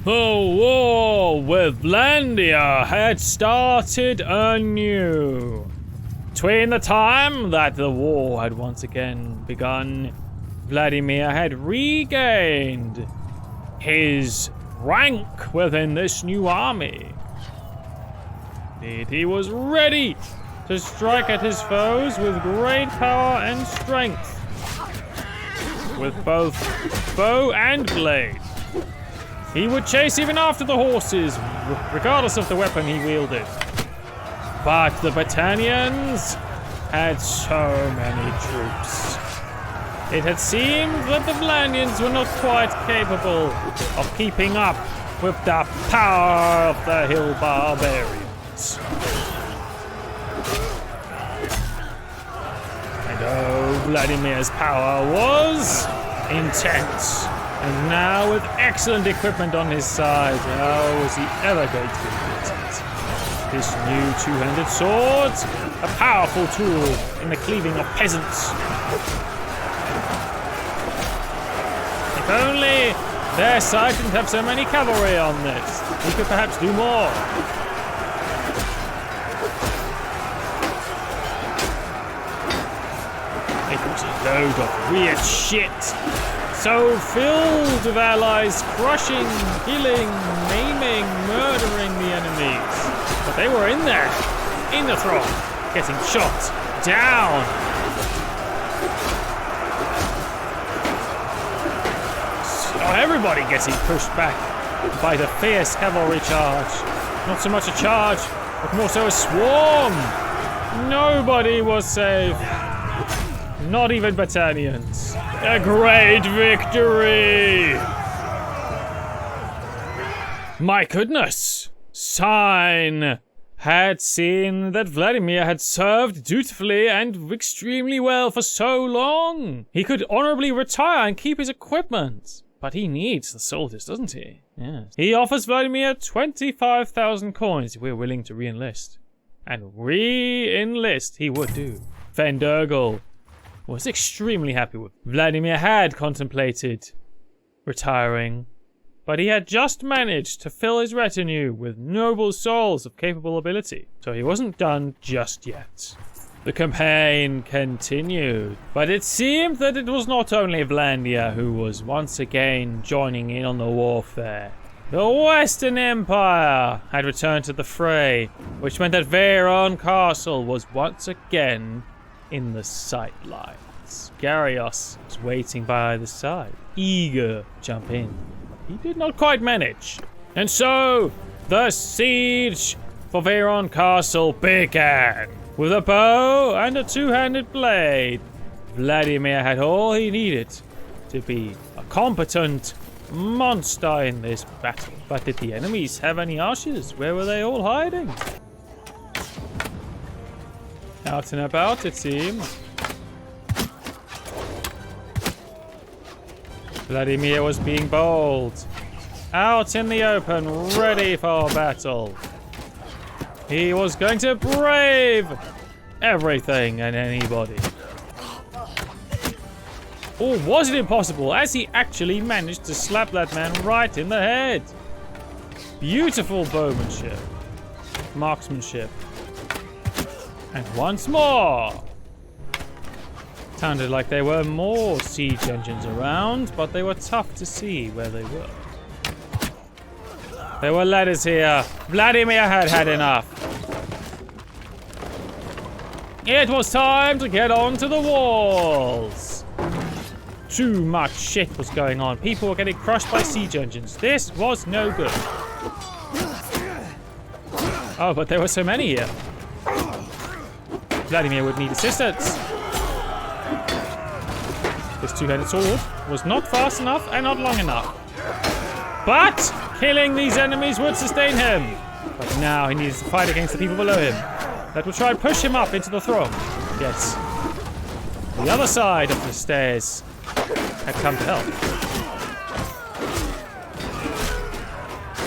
The war with Vladimir had started anew. Between the time that the war had once again begun, Vladimir had regained his rank within this new army. Indeed, he was ready to strike at his foes with great power and strength, with both bow and blade. He would chase even after the horses, regardless of the weapon he wielded. But the Battanians had so many troops. It had seemed that the Vlanians were not quite capable of keeping up with the power of the hill barbarians. And oh, Vladimir's power was intense. And now with excellent equipment on his side, how was he ever going to beat it? This new two-handed sword, a powerful tool in the cleaving of peasants. If only their side didn't have so many cavalry on this, we could perhaps do more. It was a load of weird shit. So filled with allies crushing, killing, maiming, murdering the enemies. But they were in there, in the throng, getting shot down. So everybody getting pushed back by the fierce cavalry charge. Not so much a charge, but more so a swarm. Nobody was safe. Not even Battanians. A great victory! My goodness! Sign had seen that Vladimir had served dutifully and extremely well for so long. He could honorably retire and keep his equipment. But he needs the soldiers, doesn't he? Yes. He offers Vladimir 25,000 coins if we're willing to re-enlist. And re-enlist he would do. Fendergel was extremely happy with. Vladimir had contemplated retiring, but he had just managed to fill his retinue with noble souls of capable ability, so he wasn't done just yet. The campaign continued, but it seemed that it was not only Vladimir who was once again joining in on the warfare. The Western Empire had returned to the fray, which meant that Veron Castle was once again in the sightlines. Garios was waiting by the side, eager to jump in. He did not quite manage. And so, the siege for Veron Castle began. With a bow and a two-handed blade, Vladimir had all he needed to be a competent monster in this battle. But did the enemies have any archers? Where were they all hiding? Out and about, it seemed. Vladimir was being bold. Out in the open, ready for battle. He was going to brave everything and anybody. Or was it impossible, as he actually managed to slap that man right in the head? Beautiful bowmanship. Marksmanship. And once more! Sounded like there were more siege engines around, but they were tough to see where they were. There were ladders here. Vladimir had had enough. It was time to get onto the walls. Too much shit was going on. People were getting crushed by siege engines. This was no good. Oh, but there were so many here. Vladimir would need assistance. This two-handed sword was not fast enough and not long enough. But killing these enemies would sustain him. But now he needs to fight against the people below him that would try and push him up into the throng. Yes. The other side of the stairs had come to help.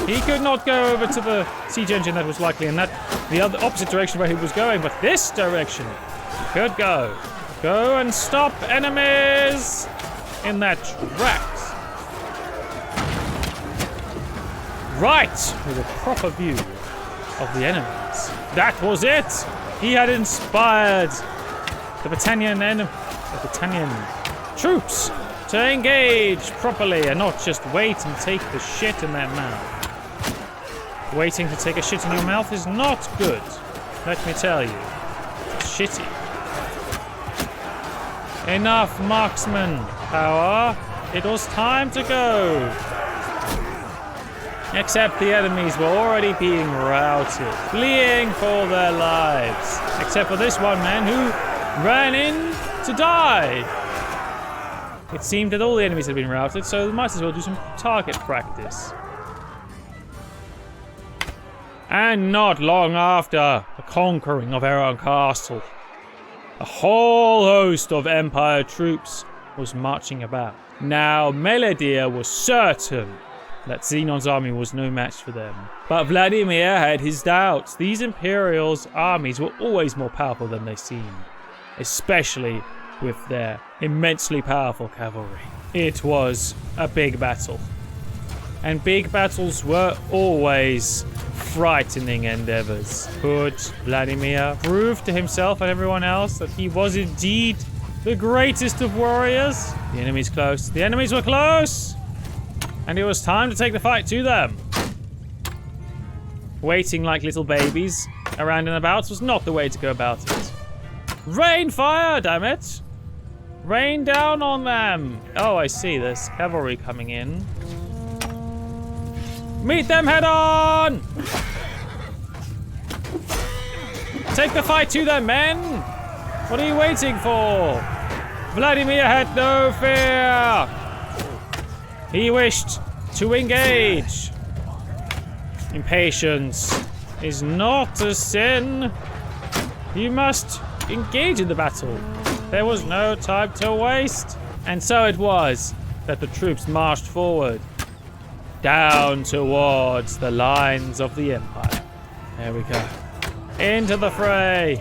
He could not go over to the siege engine that was likely in the other opposite direction where he was going, but this direction he could go. Go and stop enemies in their tracks. right with a proper view of the enemies. That was it! He had inspired the Battanian troops to engage properly and not just wait and take the shit in their mouth. Waiting to take a shit in your mouth is not good, let me tell you. It's shitty. Enough marksman power. It was time to go. Except the enemies were already being routed, fleeing for their lives. Except for this one man who ran in to die. It seemed that all the enemies had been routed, so we might as well do some target practice. And not long after the conquering of Veron Castle, a whole host of Empire troops was marching about. Now, Vladimir was certain that Xenon's army was no match for them. But Vladimir had his doubts. These Imperial's armies were always more powerful than they seemed, especially with their immensely powerful cavalry. It was a big battle. And big battles were always frightening endeavors. Could Vladimir prove to himself and everyone else that he was indeed the greatest of warriors? The enemy's close. The enemies were close! And it was time to take the fight to them. Waiting like little babies around and about was not the way to go about it. Rain fire, damn it! Rain down on them! Oh, I see. There's cavalry coming in. Meet them head on! Take the fight to them, men! What are you waiting for? Vladimir had no fear! He wished to engage. Impatience is not a sin. You must engage in the battle. There was no time to waste. And so it was that the troops marched forward, down towards the lines of the Empire. There we go. Into the fray.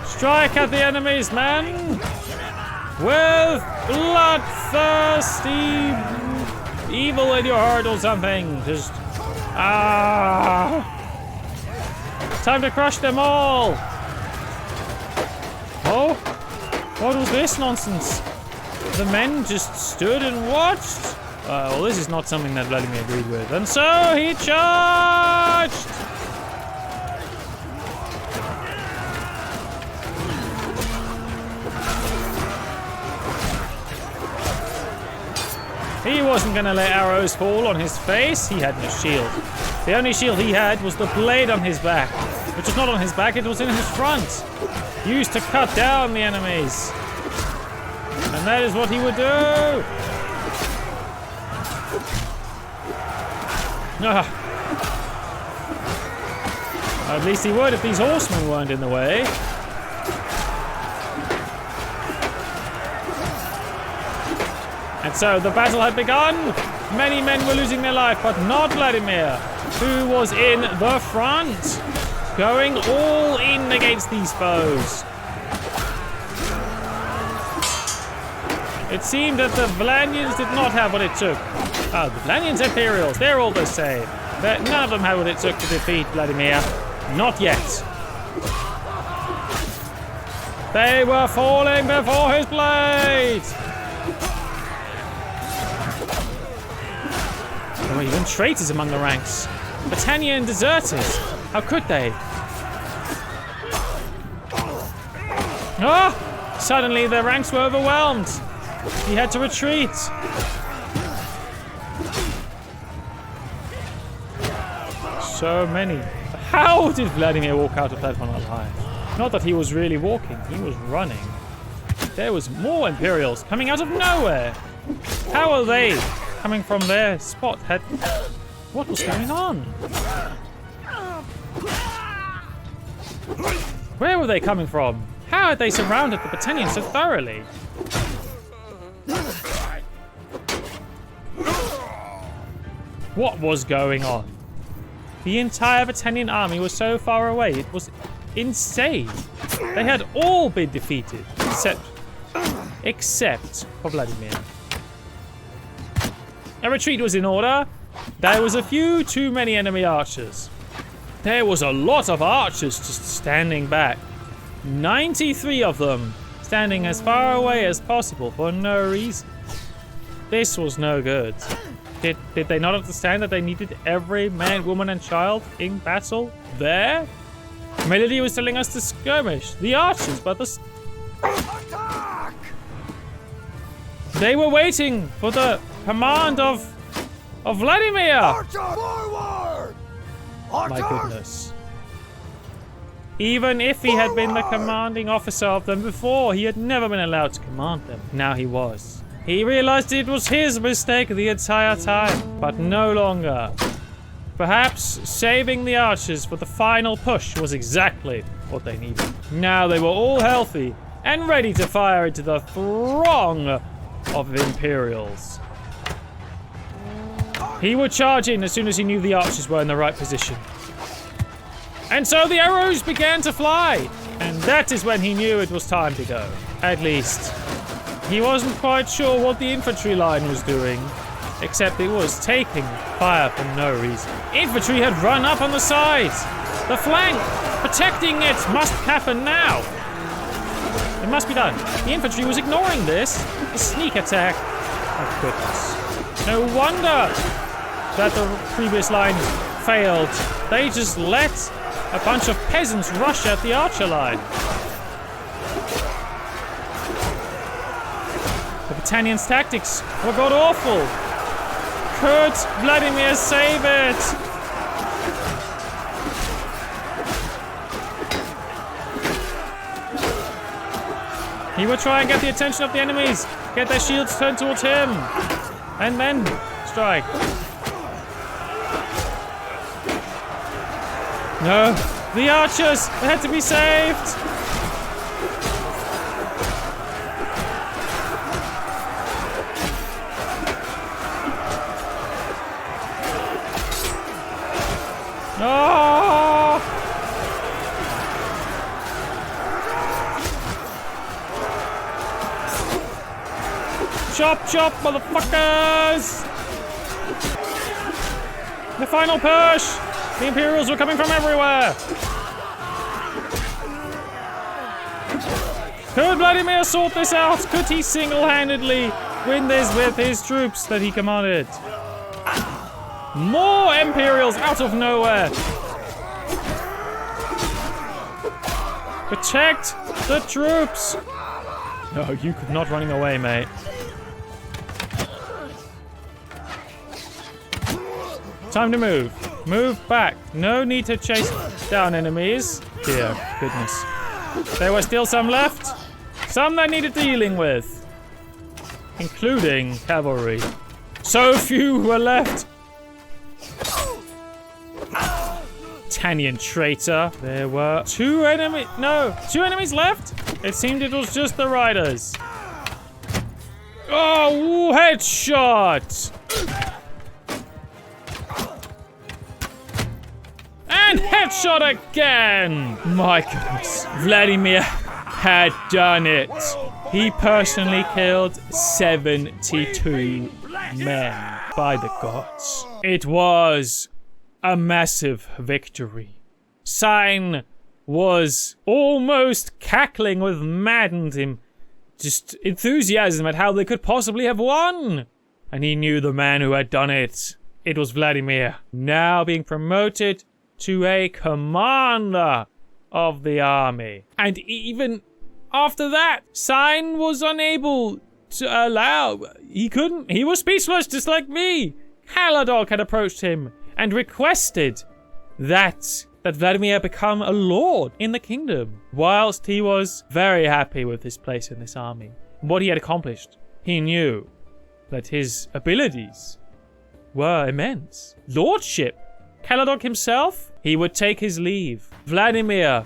Strike at the enemies, men! With bloodthirsty evil in your heart or something. Just time to crush them all. Oh, what was this nonsense? The men just stood and watched. Well, this is not something that Vladimir agreed with, and so he charged. He wasn't going to let arrows fall on his face. He had no shield. The only shield he had was the blade on his back, which was not on his back, it was in his front, used to cut down the enemies. And that is what he would do. At least he would if these horsemen weren't in the way. And so the battle had begun. Many men were losing their life, but not Vladimir, who was in the front, going all in against these foes. It seemed that the Vlanians did not have what it took. The Vlanians, Imperials, they're all the same. But none of them had what it took to defeat Vladimir. Not yet. They were falling before his blade. There were even traitors among the ranks. Battanian deserters. How could they? Suddenly the ranks were overwhelmed. He had to retreat. So many. How did Vladimir walk out of that one alive? Not that he was really walking, he was running. There was more Imperials coming out of nowhere. How are they coming from their spot? What was going on? Where were they coming from? How had they surrounded the Battanian so thoroughly? What was going on? The entire Battanian army was so far away, it was insane. They had all been defeated, except for Vladimir. A retreat was in order. There was a few too many enemy archers. There was a lot of archers just standing back. 93 of them, standing as far away as possible for no reason. This was no good. Did they not understand that they needed every man, woman, and child in battle there? Melody was telling us to skirmish. The archers, but the... Attack! They were waiting for the command of Vladimir! Archer, forward! Archer! My goodness. Even if he had been the commanding officer of them before, he had never been allowed to command them. Now he was. He realized it was his mistake the entire time, but no longer. Perhaps saving the archers for the final push was exactly what they needed. Now they were all healthy and ready to fire into the throng of Imperials. He would charge in as soon as he knew the archers were in the right position. And so the arrows began to fly, and that is when he knew it was time to go. At least, he wasn't quite sure what the infantry line was doing, except it was taking fire for no reason. Infantry had run up on the sides. The flank, protecting it, must happen now. It must be done. The infantry was ignoring this. The sneak attack. Oh, goodness. No wonder that the previous line failed. They just let a bunch of peasants rush at the archer line. The Battanians' tactics were god-awful. Could Vladimir save it? He would try and get the attention of the enemies, get their shields turned towards him, and then strike. No, the archers had to be saved. Oh! Chop, chop, motherfuckers! The final push! The Imperials were coming from everywhere! Could Vladimir sort this out? Could he single-handedly win this with his troops that he commanded? More Imperials out of nowhere! Protect the troops! No, you could not running away, mate. Time to move. Move back. No need to chase down enemies. Dear goodness. There were still some left. Some that needed dealing with. Including cavalry. So few were left. Battanian traitor. There were two enemies left? It seemed it was just the riders. Oh, headshot! And headshot again! My goodness. Vladimir had done it. He personally killed 72 men. By the gods. It was a massive victory. Sign was almost cackling with maddened him. Just enthusiasm at how they could possibly have won. And he knew the man who had done it. It was Vladimir. Now being promoted to a commander of the army. And even after that, Sign was unable to allow... He was speechless, just like me. Caladog had approached him and requested that Vladimir become a lord in the kingdom, whilst he was very happy with his place in this army. What he had accomplished, he knew that his abilities were immense. Lordship, Caladog himself, he would take his leave. Vladimir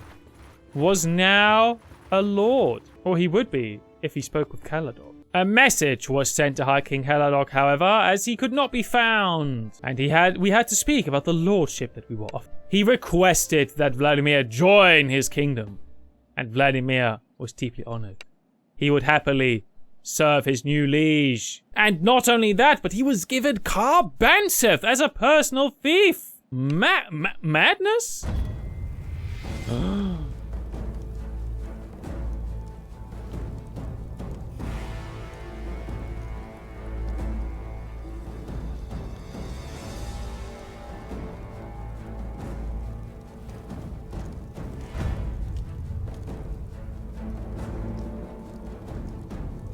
was now a lord, or he would be if he spoke with Caladog. A message was sent to High King Caladog, however, as he could not be found, and we had to speak about the lordship that we were offered. He requested that Vladimir join his kingdom, and Vladimir was deeply honored. He would happily serve his new liege. And not only that, but he was given Carbanseth as a personal fief. Madness?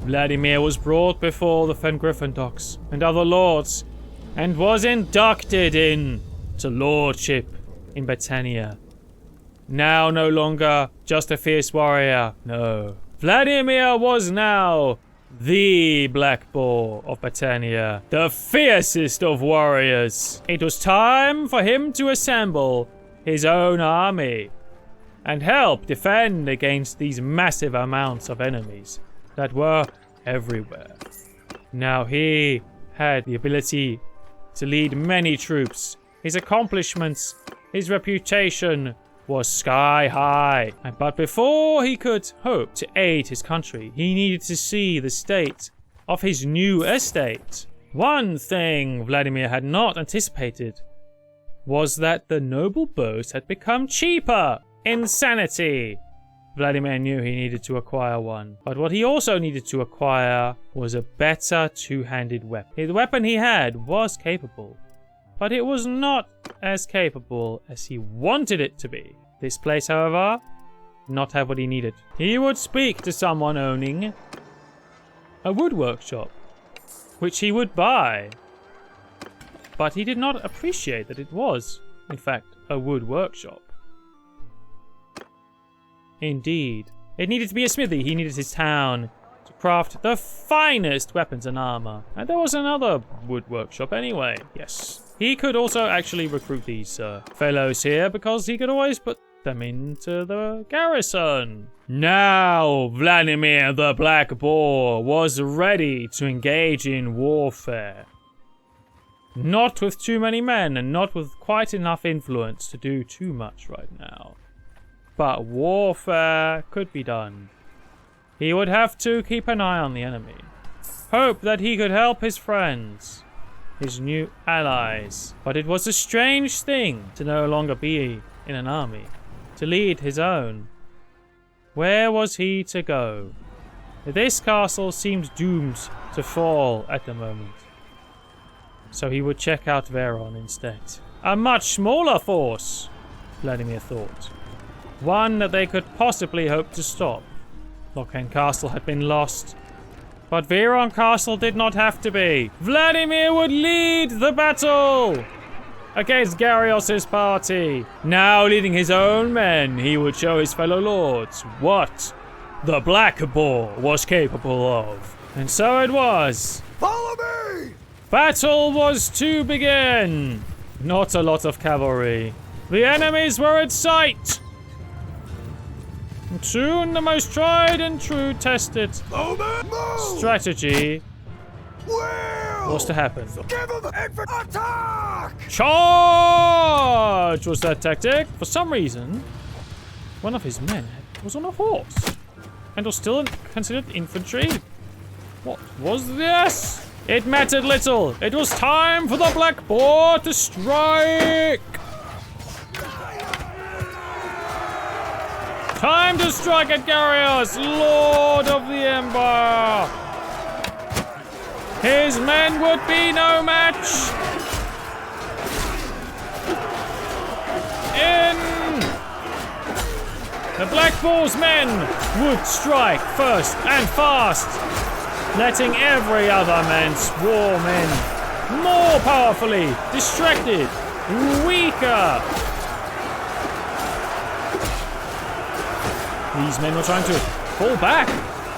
Vladimir was brought before the Fengriffendocs and other lords, and was inducted in to lordship in Battania. Now no longer just a fierce warrior, no. Vladimir was now the Blackboar of Battania, the fiercest of warriors. It was time for him to assemble his own army and help defend against these massive amounts of enemies that were everywhere. Now he had the ability to lead many troops. His accomplishments, his reputation was sky high. But before he could hope to aid his country, he needed to see the state of his new estate. One thing Vladimir had not anticipated was that the noble bows had become cheaper. Insanity! Vladimir knew he needed to acquire one, but what he also needed to acquire was a better two-handed weapon. The weapon he had was capable, but it was not as capable as he wanted it to be. This place, however, did not have what he needed. He would speak to someone owning a wood workshop, which he would buy, but he did not appreciate that it was, in fact, a wood workshop. Indeed. It needed to be a smithy. He needed his town to craft the finest weapons and armor. And there was another wood workshop anyway. Yes. He could also actually recruit these fellows here because he could always put them into the garrison. Now Vladimir the Blackboar was ready to engage in warfare. Not with too many men and not with quite enough influence to do too much right now. But warfare could be done. He would have to keep an eye on the enemy. Hope that he could help his friends, his new allies. But it was a strange thing to no longer be in an army, to lead his own. Where was he to go? This castle seemed doomed to fall at the moment. So he would check out Veron instead. A much smaller force, Vladimir thought. One that they could possibly hope to stop. Lochhain Castle had been lost, but Veron Castle did not have to be. Vladimir would lead the battle against Garrios' party. Now leading his own men, he would show his fellow lords what the Blackboar was capable of. And so it was. Follow me! Battle was to begin. Not a lot of cavalry. The enemies were in sight. And soon the most tried and true tested strategy was to happen. Give him attack! Charge was that tactic. For some reason, one of his men was on a horse and was still considered infantry. What was this? It mattered little. It was time for the Blackboar to strike. Time to strike at Garrios, Lord of the Empire. His men would be no match. In. The Blackboar's men would strike first and fast, letting every other man swarm in more powerfully, distracted, weaker. These men were trying to fall back,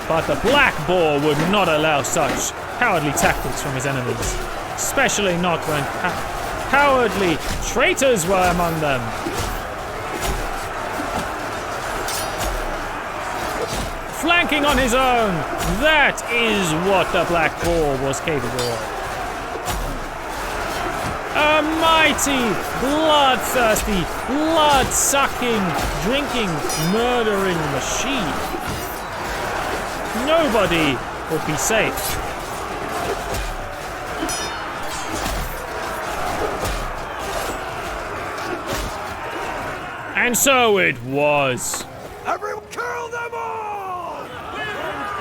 but the Blackboar would not allow such cowardly tactics from his enemies, especially not when cowardly traitors were among them. Flanking on his own, that is what the Blackboar was capable of. A mighty, bloodthirsty, blood-sucking, drinking, murdering machine. Nobody would be safe. And so it was. Everyone kill them all!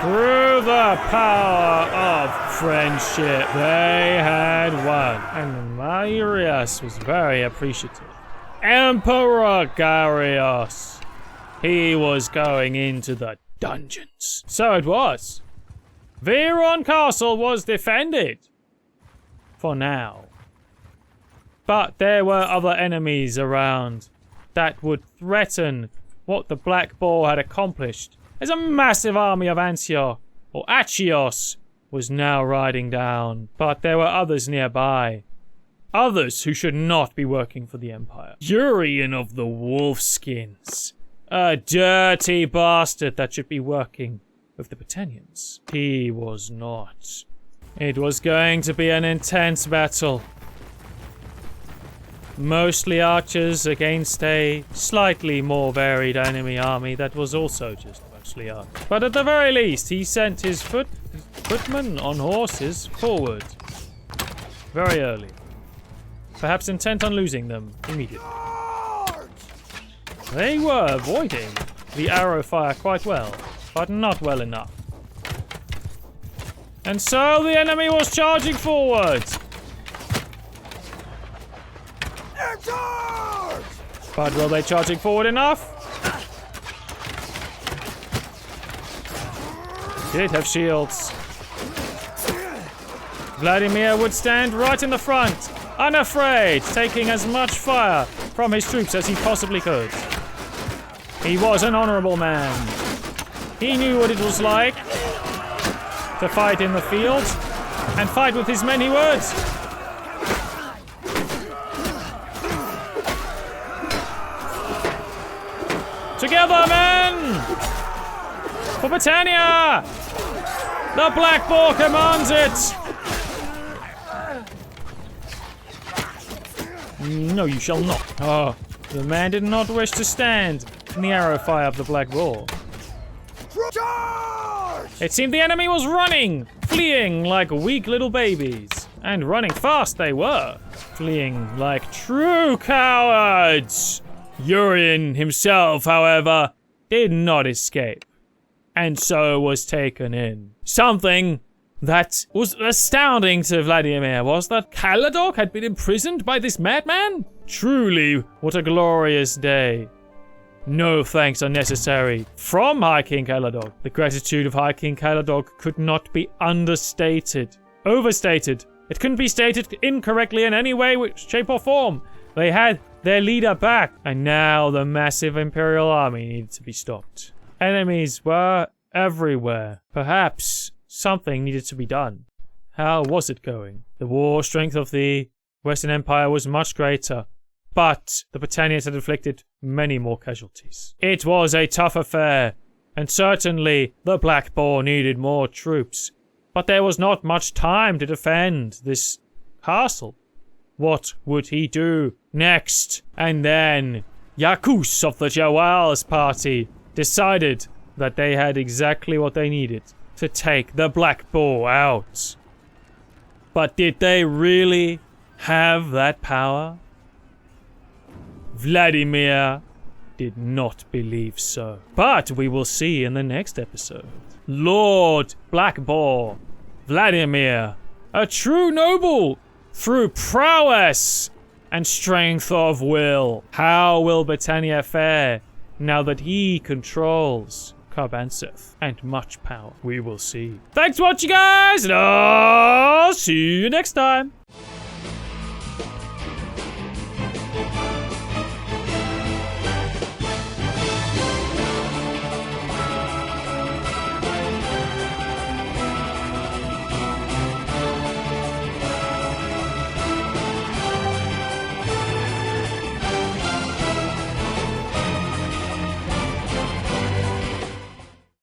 Through the power of friendship, they had won. And Marius was very appreciative. Emperor Garios. He was going into the dungeons. So it was. Veron Castle was defended. For now. But there were other enemies around that would threaten what the Blackboar had accomplished, as a massive army of Antios, or Achios, was now riding down. But there were others nearby. Others who should not be working for the Empire. Urian of the Wolfskins. A dirty bastard that should be working with the Battanians. He was not. It was going to be an intense battle. Mostly archers against a slightly more varied enemy army that was also just mostly archers. But at the very least, he sent his footmen on horses forward. Very early. Perhaps intent on losing them immediately. They were avoiding the arrow fire quite well, but not well enough. And so the enemy was charging forward. But were they charging forward enough? Did have shields. Vladimir would stand right in the front, unafraid, taking as much fire from his troops as he possibly could. He was an honorable man. He knew what it was like to fight in the field, and fight with his men he would. Together, men! For Battania! The Blackboar commands it! No, you shall not. Oh, the man did not wish to stand in the arrow fire of the Blackboar. It seemed the enemy was running, fleeing like weak little babies. And running fast they were, fleeing like true cowards. Urian himself, however, did not escape, and so was taken in. Something that was astounding to Vladimir was that Caladog had been imprisoned by this madman. Truly, what a glorious day. No thanks are necessary from High King Caladog. The gratitude of High King Caladog could not be understated. Overstated. It couldn't be stated incorrectly in any way, shape, or form. They had their leader back, and now the massive Imperial army needed to be stopped. Enemies were everywhere. Perhaps something needed to be done. How was it going? The war strength of the Western Empire was much greater, but the Battanians had inflicted many more casualties. It was a tough affair, and certainly the Blackboar needed more troops. But there was not much time to defend this castle. What would he do next? And then Yakus of the Jawal's party decided that they had exactly what they needed to take the Blackboar out. But did they really have that power? Vladimir did not believe so. But we will see in the next episode. Lord Blackboar, Vladimir, a true noble, through prowess and strength of will. How will Battania fare now that he controls Carbanseth and much power? We will see. Thanks for watching, guys, and I'll see you next time.